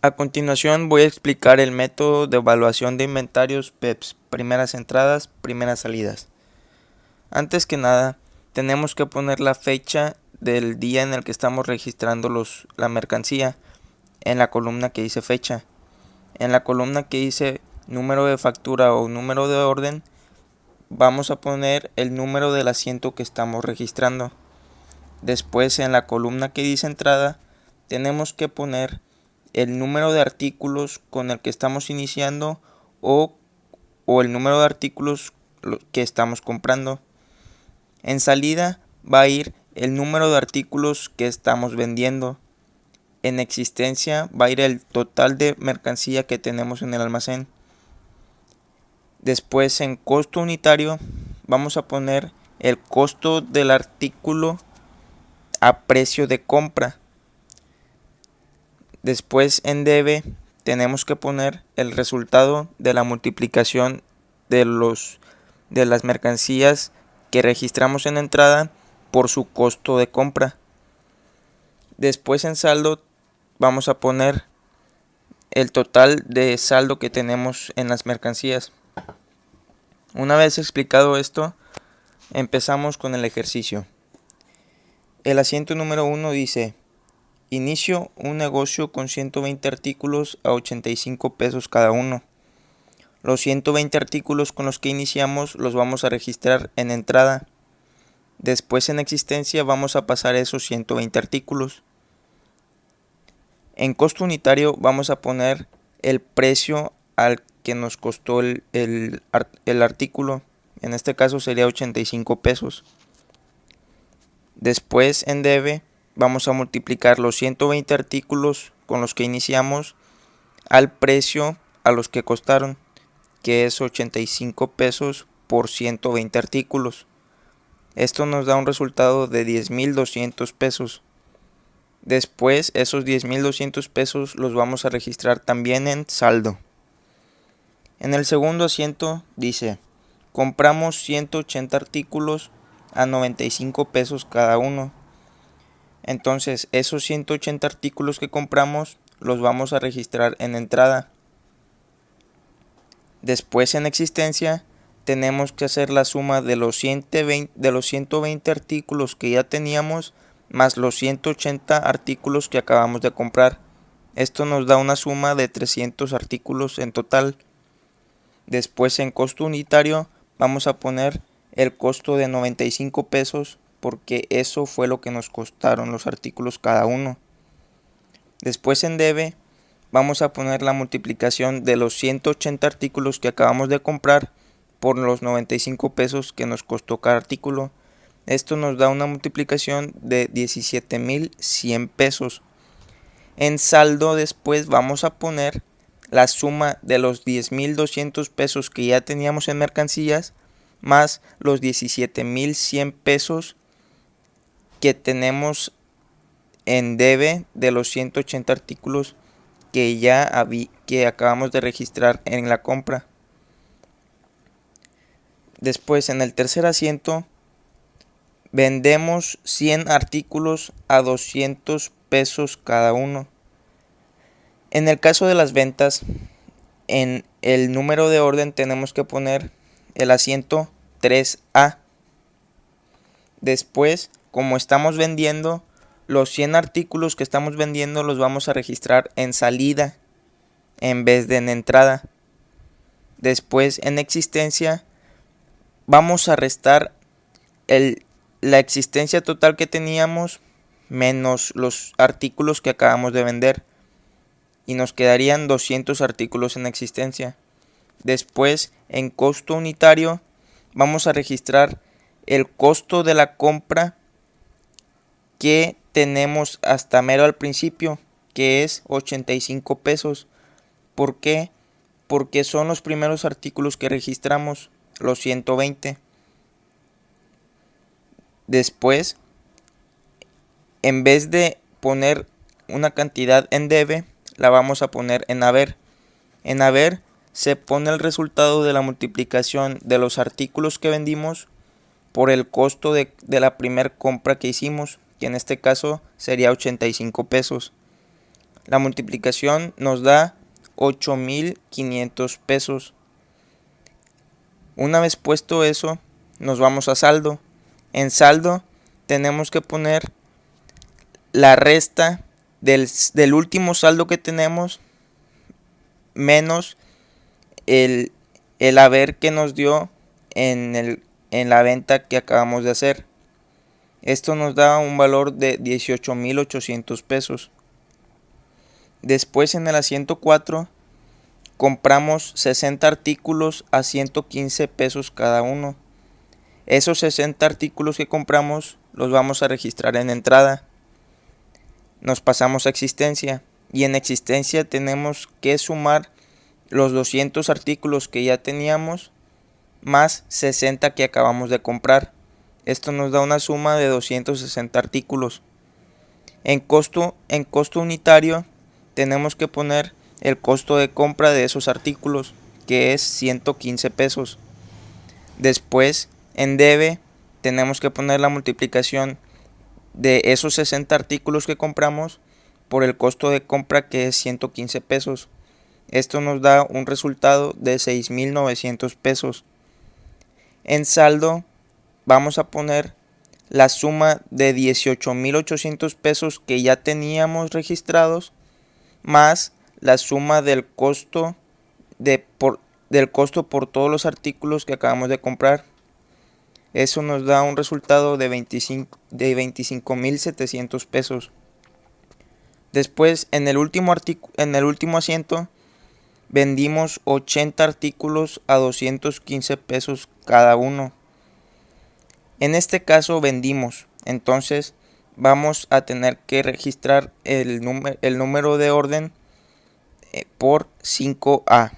A continuación voy a explicar el método de evaluación de inventarios PEPS, primeras entradas, primeras salidas. Antes que nada, tenemos que poner la fecha del día en el que estamos registrando la mercancía en la columna que dice fecha. En la columna que dice número de factura o número de orden, vamos a poner el número del asiento que estamos registrando. Después, en la columna que dice entrada, tenemos que poner el número de artículos con el que estamos iniciando o el número de artículos que estamos comprando. En salida va a ir el número de artículos que estamos vendiendo. En existencia va a ir el total de mercancía que tenemos en el almacén. Después, en costo unitario, vamos a poner el costo del artículo a precio de compra. Después, en debe, tenemos que poner el resultado de la multiplicación de las mercancías que registramos en entrada por su costo de compra. Después, en saldo, vamos a poner el total de saldo que tenemos en las mercancías. Una vez explicado esto, empezamos con el ejercicio. El asiento número 1 dice: inicio un negocio con 120 artículos a 85 pesos cada uno. Los 120 artículos con los que iniciamos los vamos a registrar en entrada. Después, en existencia, vamos a pasar esos 120 artículos. En costo unitario vamos a poner el precio al que nos costó el artículo. En este caso sería 85 pesos. Después, en debe, vamos a multiplicar los 120 artículos con los que iniciamos al precio a los que costaron, que es 85 pesos por 120 artículos. Esto nos da un resultado de 10,200 pesos. Después, esos 10,200 pesos los vamos a registrar también en saldo. En el segundo asiento dice: compramos 180 artículos a 95 pesos cada uno. Entonces, esos 180 artículos que compramos los vamos a registrar en entrada. Después, en existencia, tenemos que hacer la suma de los 120 artículos que ya teníamos más los 180 artículos que acabamos de comprar. Esto nos da una suma de 300 artículos en total. Después, en costo unitario, vamos a poner el costo de 95 pesos porque eso fue lo que nos costaron los artículos cada uno. Después, en debe, vamos a poner la multiplicación de los 180 artículos que acabamos de comprar por los 95 pesos que nos costó cada artículo. Esto nos da una multiplicación de 17,100 pesos. En saldo, después vamos a poner la suma de los 10,200 pesos que ya teníamos en mercancías más los 17,100 pesos que tenemos en debe de los 180 artículos que acabamos de registrar en la compra. Después, en el tercer asiento, vendemos 100 artículos a 200 pesos cada uno. En el caso de las ventas, en el número de orden tenemos que poner el asiento 3A. Después, como estamos vendiendo, los 100 artículos que estamos vendiendo los vamos a registrar en salida en vez de en entrada. Después, en existencia, vamos a restar la existencia total que teníamos menos los artículos que acabamos de vender y nos quedarían 200 artículos en existencia. Después, en costo unitario, vamos a registrar el costo de la compra que tenemos hasta mero al principio, que es 85 pesos. ¿Por qué? Porque son los primeros artículos que registramos, los 120. Después, en vez de poner una cantidad en debe, la vamos a poner en haber. En haber se pone el resultado de la multiplicación de los artículos que vendimos por el costo de la primera compra que hicimos, que en este caso sería 85 pesos. La multiplicación nos da 8,500 pesos. Una vez puesto eso, nos vamos a saldo. En saldo tenemos que poner la resta del último saldo que tenemos menos el haber que nos dio en la venta que acabamos de hacer. Esto nos da un valor de 18,800 pesos. Después en el asiento 4 compramos 60 artículos a 115 pesos cada uno. Esos 60 artículos que compramos los vamos a registrar en entrada. Nos pasamos a existencia y en existencia tenemos que sumar los 200 artículos que ya teníamos más 60 que acabamos de comprar. Esto nos da una suma de 260 artículos. En costo unitario tenemos que poner el costo de compra de esos artículos, que es 115 pesos. Después, en debe, tenemos que poner la multiplicación de esos 60 artículos que compramos por el costo de compra, que es 115 pesos. Esto nos da un resultado de 6,900 pesos. En saldo vamos a poner la suma de 18,800 pesos que ya teníamos registrados más la suma del costo por todos los artículos que acabamos de comprar. Eso nos da un resultado de 25,700 pesos. Después, en el último asiento, vendimos 80 artículos a 215 pesos cada uno. En este caso vendimos, entonces vamos a tener que registrar el número de orden por 5A.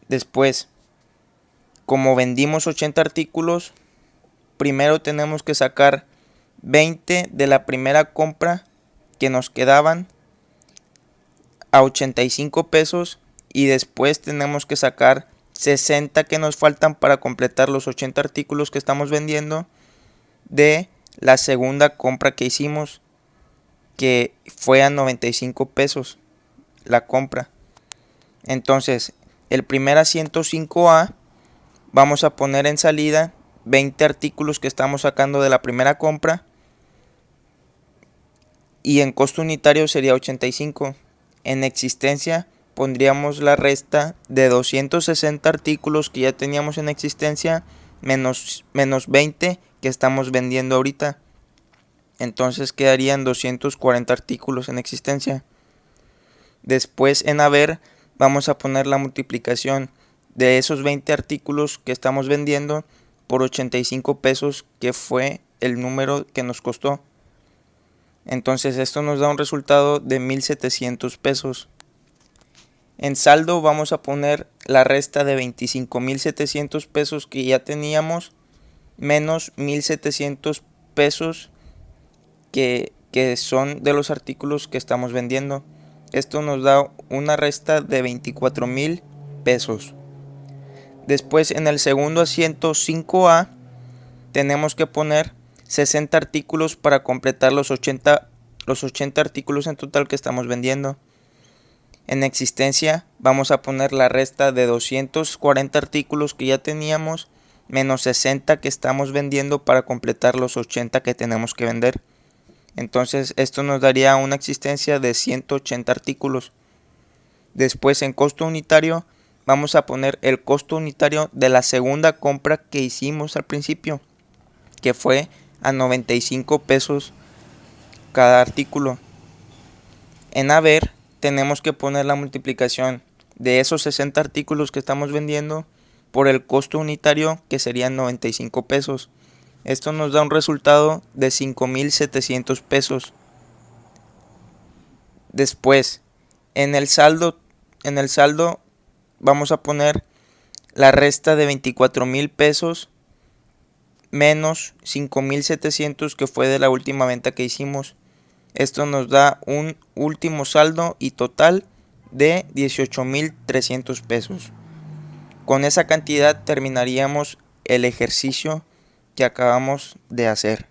Después, como vendimos 80 artículos, primero tenemos que sacar 20 de la primera compra que nos quedaban a 85 pesos y después tenemos que sacar 60 que nos faltan para completar los 80 artículos que estamos vendiendo de la segunda compra que hicimos, que fue a 95 pesos la compra. Entonces, el primer asiento 5A vamos a poner en salida 20 artículos que estamos sacando de la primera compra y en costo unitario sería 85. En existencia pondríamos la resta de 260 artículos que ya teníamos en existencia menos 20 que estamos vendiendo ahorita. Entonces quedarían 240 artículos en existencia. Después en haber vamos a poner la multiplicación de esos 20 artículos que estamos vendiendo por 85 pesos, que fue el número que nos costó. Entonces esto nos da un resultado de 1,700 pesos. En saldo vamos a poner la resta de 25,700 pesos que ya teníamos menos 1,700 pesos que son de los artículos que estamos vendiendo. Esto nos da una resta de 24,000 pesos. Después en el segundo asiento 5A tenemos que poner 60 artículos para completar los 80 artículos en total que estamos vendiendo. En existencia vamos a poner la resta de 240 artículos que ya teníamos menos 60 que estamos vendiendo para completar los 80 que tenemos que vender. Entonces esto nos daría una existencia de 180 artículos. Después en costo unitario vamos a poner el costo unitario de la segunda compra que hicimos al principio, que fue a 95 pesos cada artículo. En haber tenemos que poner la multiplicación de esos 60 artículos que estamos vendiendo por el costo unitario, que serían 95 pesos. Esto nos da un resultado de 5,700 pesos. Después, en el saldo vamos a poner la resta de 24,000 pesos menos 5,700 que fue de la última venta que hicimos. Esto nos da un último saldo y total de 18,300 pesos. Con esa cantidad terminaríamos el ejercicio que acabamos de hacer.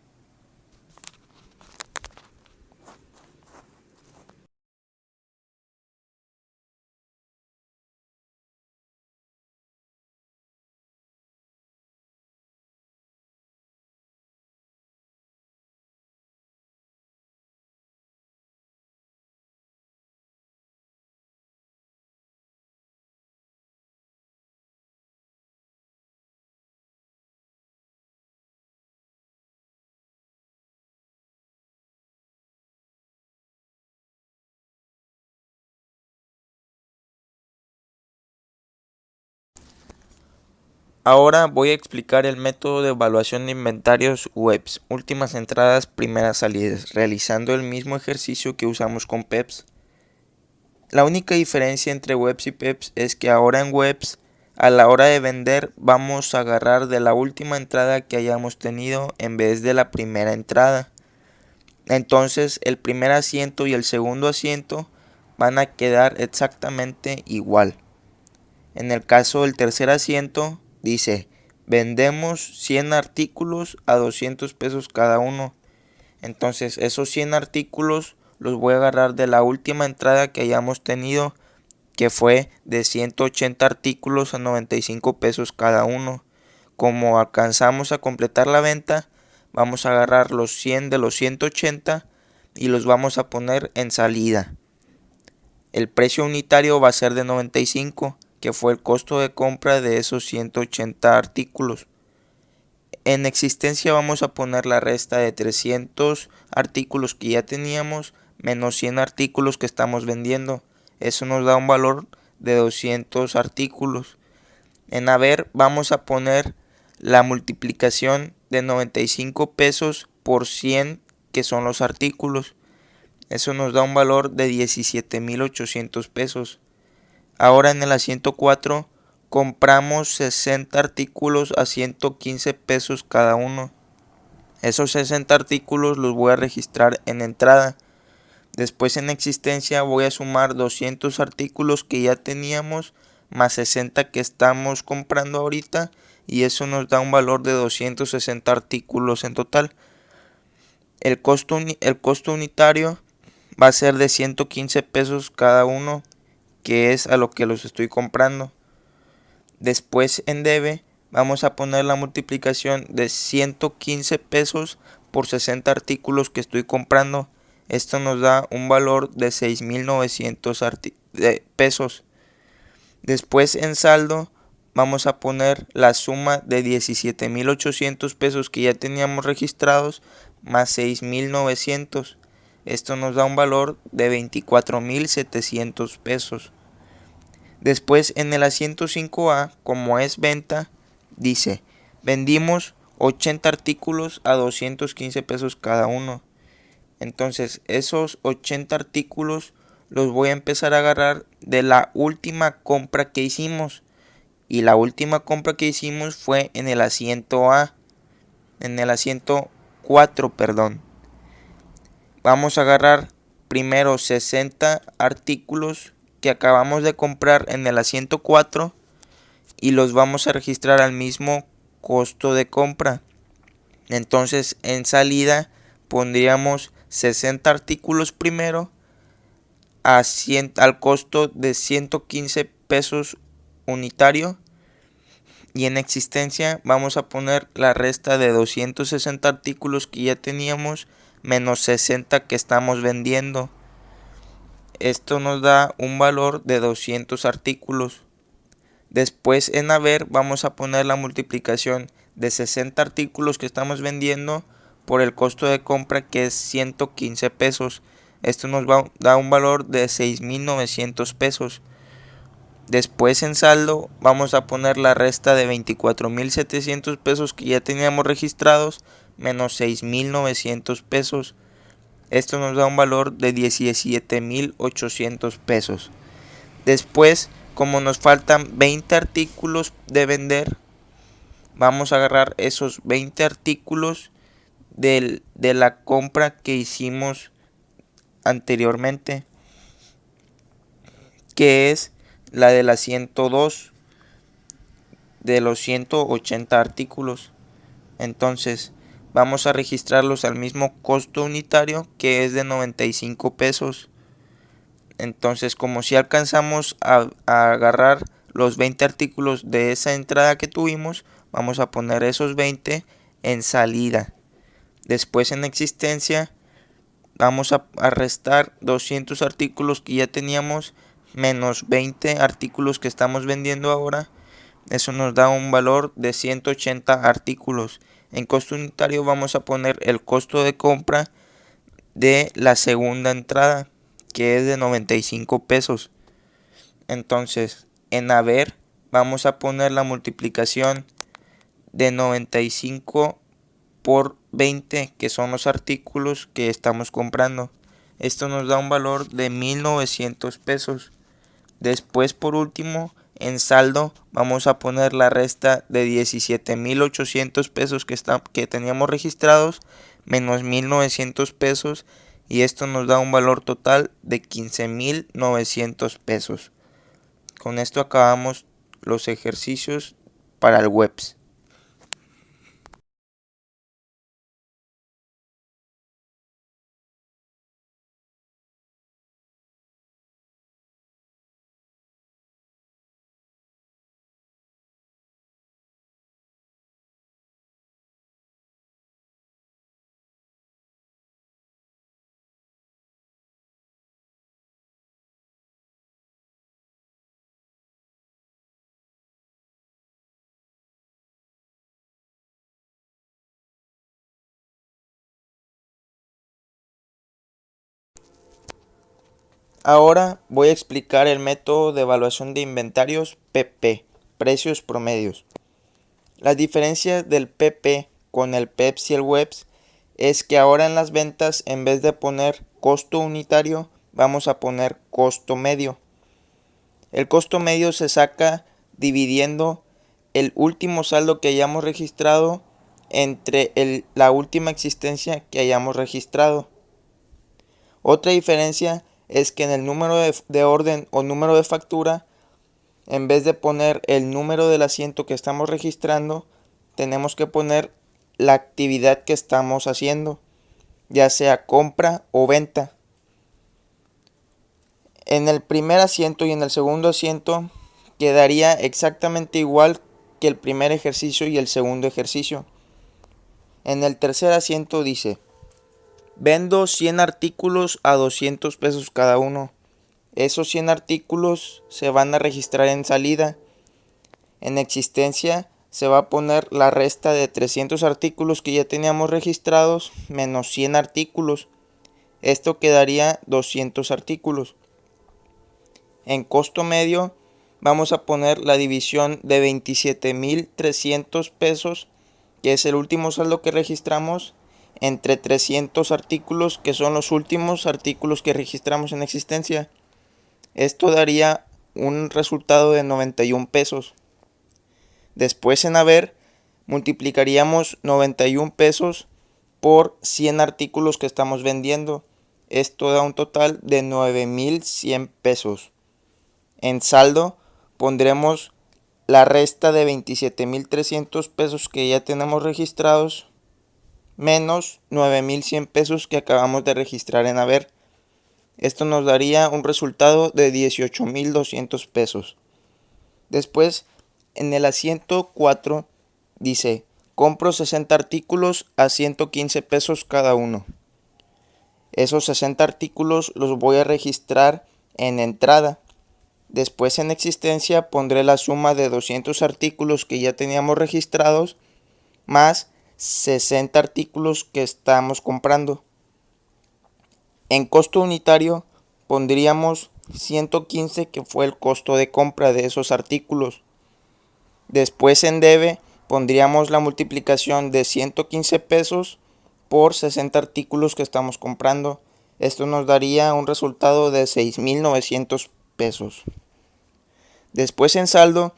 Ahora voy a explicar el método de evaluación de inventarios webs, últimas entradas, primeras salidas, realizando el mismo ejercicio que usamos con PEPs. La única diferencia entre webs y PEPs es que ahora en webs, a la hora de vender, vamos a agarrar de la última entrada que hayamos tenido en vez de la primera entrada. Entonces el primer asiento y el segundo asiento van a quedar exactamente igual. En el caso del tercer asiento, dice, vendemos 100 artículos a 200 pesos cada uno. Entonces esos 100 artículos los voy a agarrar de la última entrada que hayamos tenido, que fue de 180 artículos a 95 pesos cada uno. Como alcanzamos a completar la venta, vamos a agarrar los 100 de los 180 y los vamos a poner en salida. El precio unitario va a ser de 95, que fue el costo de compra de esos 180 artículos. En existencia vamos a poner la resta de 300 artículos que ya teníamos menos 100 artículos que estamos vendiendo. Eso nos da un valor de 200 artículos. En haber vamos a poner la multiplicación de 95 pesos por 100 que son los artículos. Eso nos da un valor de 17,800 pesos. Ahora en el asiento 4 compramos 60 artículos a 115 pesos cada uno. Esos 60 artículos los voy a registrar en entrada. Después en existencia voy a sumar 200 artículos que ya teníamos más 60 que estamos comprando ahorita y eso nos da un valor de 260 artículos en total. El costo unitario va a ser de 115 pesos cada uno, que es a lo que los estoy comprando. Después en debe vamos a poner la multiplicación de 115 pesos por 60 artículos que estoy comprando. Esto nos da un valor de 6,900 pesos. Después en saldo vamos a poner la suma de 17,800 pesos que ya teníamos registrados más 6,900. Esto nos da un valor de 24,700 pesos. Después en el asiento 5A, como es venta, dice, vendimos 80 artículos a 215 pesos cada uno. Entonces esos 80 artículos los voy a empezar a agarrar de la última compra que hicimos. Y la última compra que hicimos fue en el asiento A. En el asiento 4, perdón. Vamos a agarrar primero 60 artículos que acabamos de comprar en el asiento 4 y los vamos a registrar al mismo costo de compra. Entonces en salida pondríamos 60 artículos primero al costo de 115 pesos unitario y en existencia vamos a poner la resta de 260 artículos que ya teníamos menos 60 que estamos vendiendo. Esto nos da un valor de 200 artículos. Después en haber vamos a poner la multiplicación de 60 artículos que estamos vendiendo por el costo de compra, que es 115 pesos. Esto nos da un valor de 6,900 pesos. Después en saldo vamos a poner la resta de 24,700 pesos que ya teníamos registrados menos 6,900 pesos. Esto nos da un valor de 17,800 pesos. Después, como nos faltan 20 artículos de vender, vamos a agarrar esos 20 artículos de la compra que hicimos anteriormente, que es la del asiento 2 de los 180 artículos. Entonces vamos a registrarlos al mismo costo unitario, que es de 95 pesos. Entonces, como si alcanzamos a agarrar los 20 artículos de esa entrada que tuvimos, vamos a poner esos 20 en salida. Después en existencia vamos a restar 200 artículos que ya teníamos menos 20 artículos que estamos vendiendo ahora. Eso nos da un valor de 180 artículos. En costo unitario vamos a poner el costo de compra de la segunda entrada, que es de 95 pesos. Entonces en haber vamos a poner la multiplicación de 95 por 20, que son los artículos que estamos comprando. Esto nos da un valor de 1900 pesos. Después, por último, en saldo vamos a poner la resta de 17,800 pesos que teníamos registrados menos 1900 pesos, y esto nos da un valor total de 15,900 pesos. Con esto acabamos los ejercicios para el WEPS. Ahora voy a explicar el método de evaluación de inventarios PP, precios promedios. La diferencia del PP con el PEPS y el WEPS es que ahora en las ventas, en vez de poner costo unitario, vamos a poner costo medio. El costo medio se saca dividiendo el último saldo que hayamos registrado entre la última existencia que hayamos registrado. Otra diferencia es que en el número de orden o número de factura, en vez de poner el número del asiento que estamos registrando, tenemos que poner la actividad que estamos haciendo, ya sea compra o venta. En el primer asiento y en el segundo asiento quedaría exactamente igual que el primer ejercicio y el segundo ejercicio. En el tercer asiento dice: vendo 100 artículos a 200 pesos cada uno. Esos 100 artículos se van a registrar en salida. En existencia se va a poner la resta de 300 artículos que ya teníamos registrados menos 100 artículos. Esto quedaría 200 artículos. En costo medio vamos a poner la división de 27,300 pesos, que es el último saldo que registramos, entre 300 artículos, que son los últimos artículos que registramos en existencia. Esto daría un resultado de 91 pesos. Después, en haber, multiplicaríamos 91 pesos por 100 artículos que estamos vendiendo. Esto da un total de 9,100 pesos. En saldo pondremos la resta de 27,300 pesos que ya tenemos registrados menos 9,100 pesos que acabamos de registrar en haber. Esto nos daría un resultado de 18,200 pesos. Después, en el asiento 4 dice: compro 60 artículos a 115 pesos cada uno. Esos 60 artículos los voy a registrar en entrada. Después, en existencia, pondré la suma de 200 artículos que ya teníamos registrados más 60 artículos que estamos comprando. En costo unitario pondríamos 115, que fue el costo de compra de esos artículos. Después, en debe, pondríamos la multiplicación de 115 pesos por 60 artículos que estamos comprando. Esto nos daría un resultado de 6,900 pesos. Después, en saldo,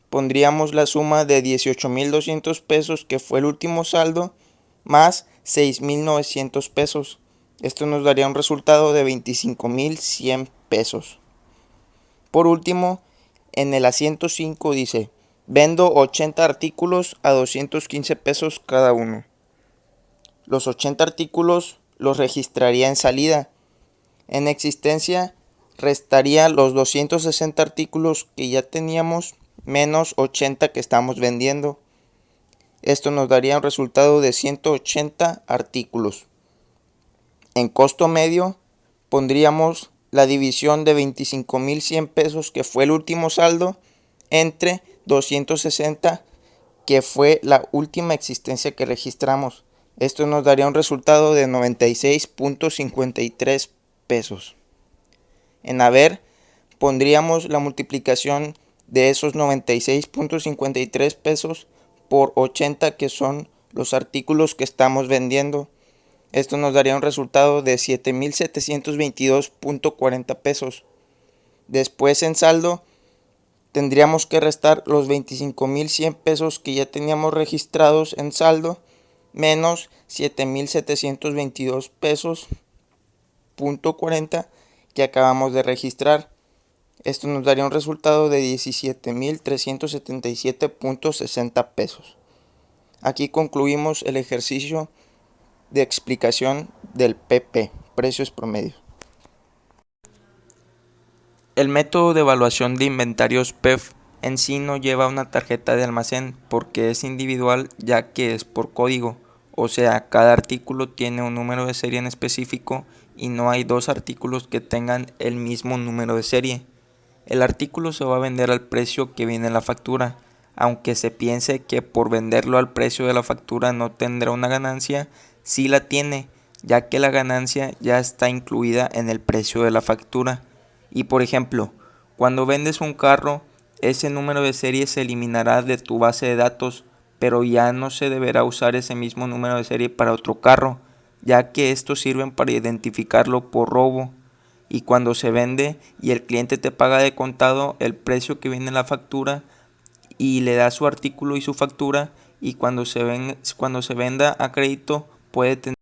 pondríamos la suma de 18,200 pesos, que fue el último saldo, más 6,900 pesos. Esto nos daría un resultado de 25,100 pesos. Por último, en el asiento 5 dice: vendo 80 artículos a 215 pesos cada uno. Los 80 artículos los registraría en salida. En existencia restaría los 260 artículos que ya teníamos menos 80 que estamos vendiendo. Esto nos daría un resultado de 180 artículos. En costo medio pondríamos la división de 25,100 pesos, que fue el último saldo, entre 260, que fue la última existencia que registramos. Esto nos daría un resultado de 96,53 pesos. En haber, pondríamos la multiplicación de esos 96,53 pesos por 80, que son los artículos que estamos vendiendo. Esto nos daría un resultado de 7,722.40 pesos. Después, en saldo, tendríamos que restar los 25,100 pesos que ya teníamos registrados en saldo, menos 7,722 pesos .40 que acabamos de registrar. Esto nos daría un resultado de 17,377.60 pesos. Aquí concluimos el ejercicio de explicación del PP, precios promedio. El método de evaluación de inventarios PEF en sí no lleva una tarjeta de almacén porque es individual, ya que es por código, o sea, cada artículo tiene un número de serie en específico y no hay dos artículos que tengan el mismo número de serie. El artículo se va a vender al precio que viene en la factura, aunque se piense que por venderlo al precio de la factura no tendrá una ganancia, sí la tiene, ya que la ganancia ya está incluida en el precio de la factura. Y por ejemplo, cuando vendes un carro, ese número de serie se eliminará de tu base de datos, pero ya no se deberá usar ese mismo número de serie para otro carro, ya que estos sirven para identificarlo por robo. Y cuando se vende y el cliente te paga de contado el precio que viene en la factura y le da su artículo y su factura, y cuando se venda a crédito puede tener